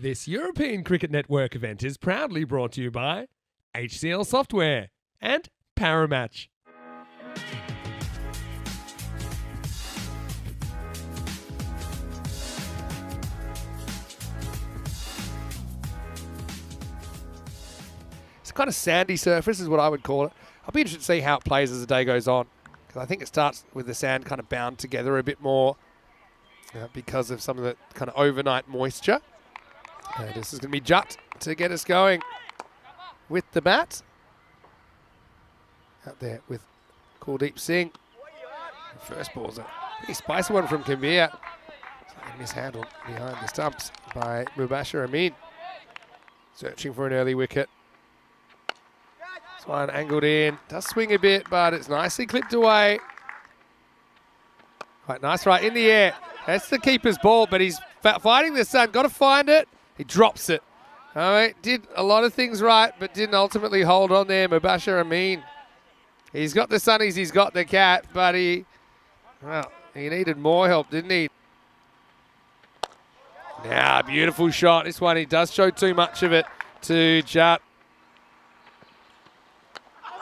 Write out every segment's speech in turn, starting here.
This European Cricket Network event is proudly brought to you by HCL Software and Paramatch. It's kind of sandy surface is what I would call it. I'll be interested to see how it plays as the day goes on, because I think it starts with the sand kind of bound together a bit more because of some of the kind of overnight moisture. And this is going to be Jut to get us going with the bat. Out there with Kuldeep Singh. The first ball's a pretty spicy one from Kabir. It's like a mishandled behind the stumps by Mubashir Amin. Searching for an early wicket. This one angled in. Does swing a bit, but it's nicely clipped away. Quite nice right in the air. That's the keeper's ball, but he's fighting the sun. Got to find it. He drops it. All right, did a lot of things right, but didn't ultimately hold on there. Mubashir Amin. He's got the sunnies, he's got the cat, but he needed more help, didn't he? Now, beautiful shot. This one, he does show too much of it to Jut.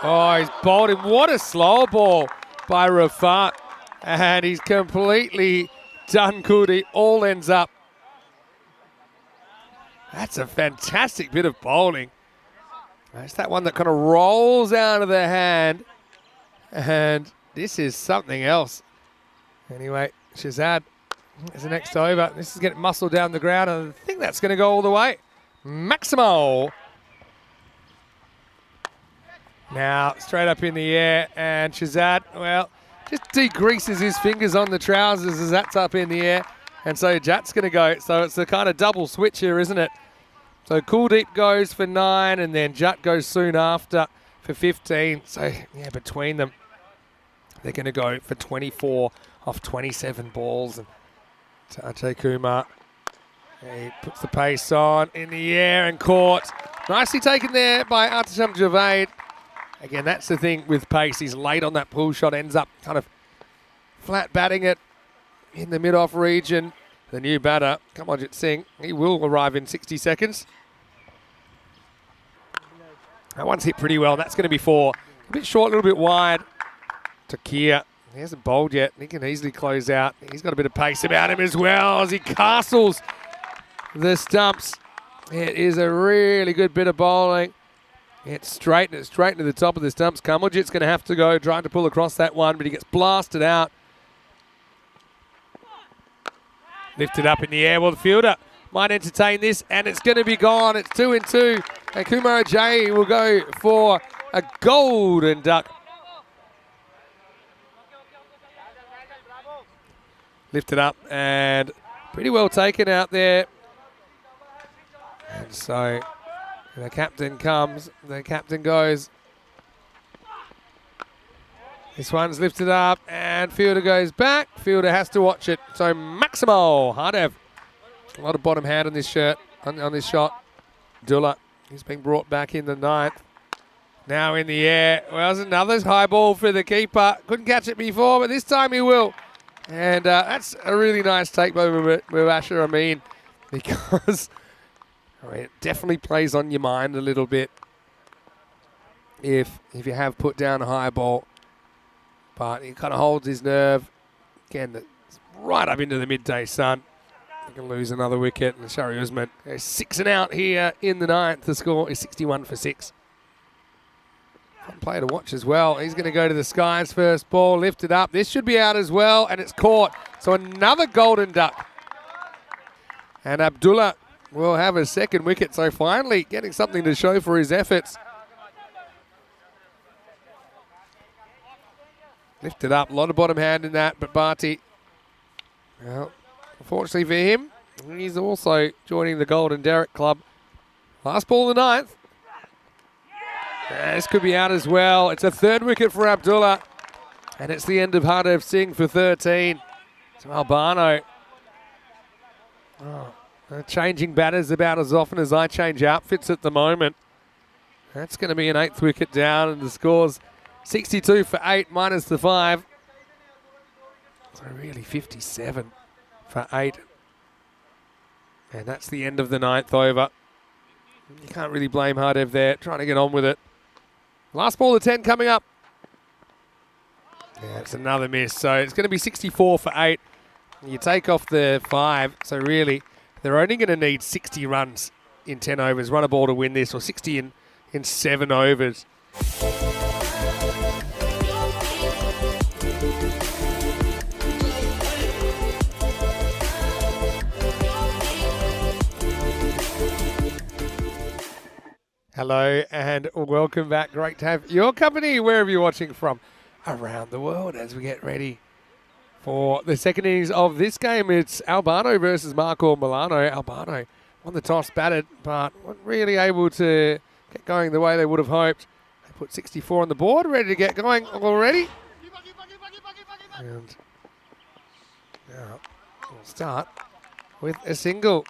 Oh, he's bowled him. What a slow ball by Rafat. And he's completely done Kuldeep. All ends up. That's a fantastic bit of bowling. That's that one that kind of rolls out of the hand. And this is something else. Anyway, Shazad is the next over. This is getting muscled down the ground, and I think that's going to go all the way. Maximo. Now, straight up in the air, and Shazad, well, just degreases his fingers on the trousers as that's up in the air. And so Jat's going to go. So it's a kind of double switch here, isn't it? So Kuldeep goes for 9, and then Jut goes soon after for 15. So, yeah, between them, they're going to go for 24 off 27 balls. And Ajay Kumar, he puts the pace on in the air and caught. Nicely taken there by Atasham Javed. Again, that's the thing with pace. He's late on that pull shot, ends up kind of flat batting it in the mid-off region. The new batter, Kamaljeet Singh, he will arrive in 60 seconds. That one's hit pretty well. That's going to be 4. A bit short, a little bit wide. Takir, he hasn't bowled yet. He can easily close out. He's got a bit of pace about him as well as he castles the stumps. It is a really good bit of bowling. It's straight into the top of the stumps. Kamaljeet's going to have to go trying to pull across that one, but he gets blasted out. Lifted up in the air. Well, the fielder might entertain this, and it's going to be gone. It's 2 and 2. And Kumar Ajay will go for a golden duck. Lifted up and pretty well taken out there. And so the captain comes, the captain goes. This one's lifted up and fielder goes back. Fielder has to watch it. So Maximo Hardev. A lot of bottom hand on this shirt, on this shot. Dullah, he's being brought back in the 9th. Now in the air. Well, there's another high ball for the keeper. Couldn't catch it before, but this time he will. And that's a really nice take by Mubashir Amin, because it definitely plays on your mind a little bit if you have put down a high ball. But he kind of holds his nerve. Again, it's right up into the midday sun. He can lose another wicket. And Shari Usman is 6 and out here in the 9th. The score is 61 for 6. Fun player to watch as well. He's going to go to the skies. First ball lifted up. This should be out as well, and it's caught. So another golden duck. And Abdullah will have a second wicket. So finally getting something to show for his efforts. Lifted up, a lot of bottom hand in that, but Bharti, well, unfortunately for him, he's also joining the Golden Derrick Club. Last ball of the 9th. This could be out as well. It's a 3rd wicket for Abdullah, and it's the end of Hardev Singh for 13. So Albano, changing batters about as often as I change outfits at the moment. That's going to be an 8th wicket down, and the score's 62 for 8 minus the 5. So really 57 for 8. And that's the end of the 9th over. You can't really blame Hardev there, trying to get on with it. Last ball of 10 coming up. Yeah, it's another miss. So it's going to be 64 for 8. You take off the 5. So really, they're only going to need 60 runs in 10 overs. Run a ball to win this, or 60 in 7 overs. Hello and welcome back. Great to have your company wherever you're watching from around the world as we get ready for the second innings of this game. It's Albano versus Marco Milano. Albano won the toss, batted, but weren't really able to get going the way they would have hoped. They put 64 on the board, ready to get going already. And now we'll start with a single.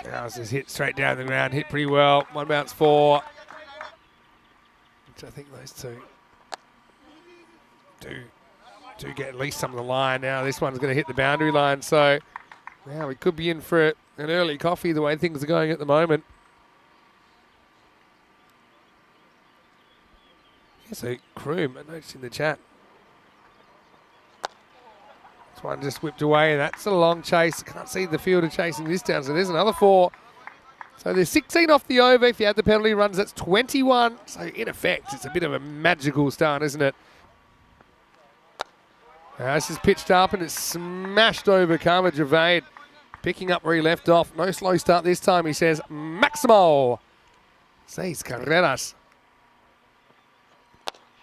Now it's just hit straight down the ground, hit pretty well. 1 bounce 4, which I think those two do get at least some of the line. Now this one's going to hit the boundary line, so now we could be in for an early coffee the way things are going at the moment. Yeah, so Kroom, I noticed in the chat. This one just whipped away, and that's a long chase. Can't see the fielder chasing this down, so there's another 4. So there's 16 off the over. If you add the penalty runs, that's 21. So in effect, it's a bit of a magical start, isn't it? This is pitched up and it's smashed over Karma Javade. Picking up where he left off. No slow start this time, he says. Maximo. 6 carreras.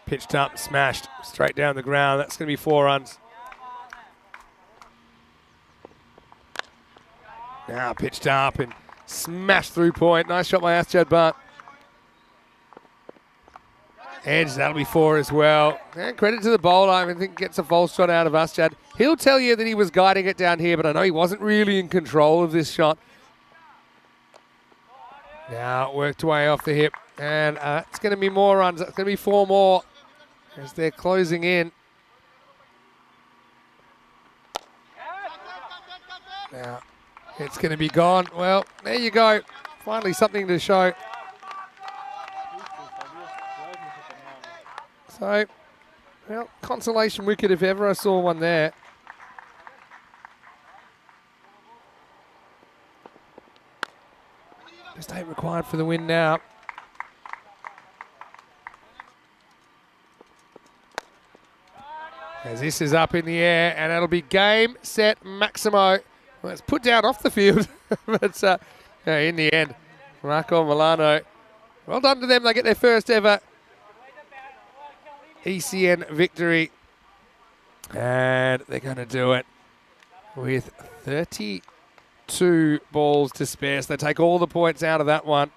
Pitched up, smashed. Straight down the ground. That's going to be 4 runs. Now pitched up and smashed through point. Nice shot by Asjad Butt. Edge, that'll be 4 as well. And credit to the bowler. I think gets a false shot out of Asjad. He'll tell you that he was guiding it down here, but I know he wasn't really in control of this shot. Now worked away off the hip. And it's going to be more runs. It's going to be 4 more as they're closing in. Now it's going to be gone. Well, there you go. Finally something to show. So, well, consolation wicket if ever I saw one there. Just 8 required for the win now. As this is up in the air, and it'll be game, set, Maximo. Well, it's put down off the field, but in the end, Marco Milano, well done to them. They get their first ever ECN victory, and they're going to do it with 32 balls to spare. So they take all the points out of that one.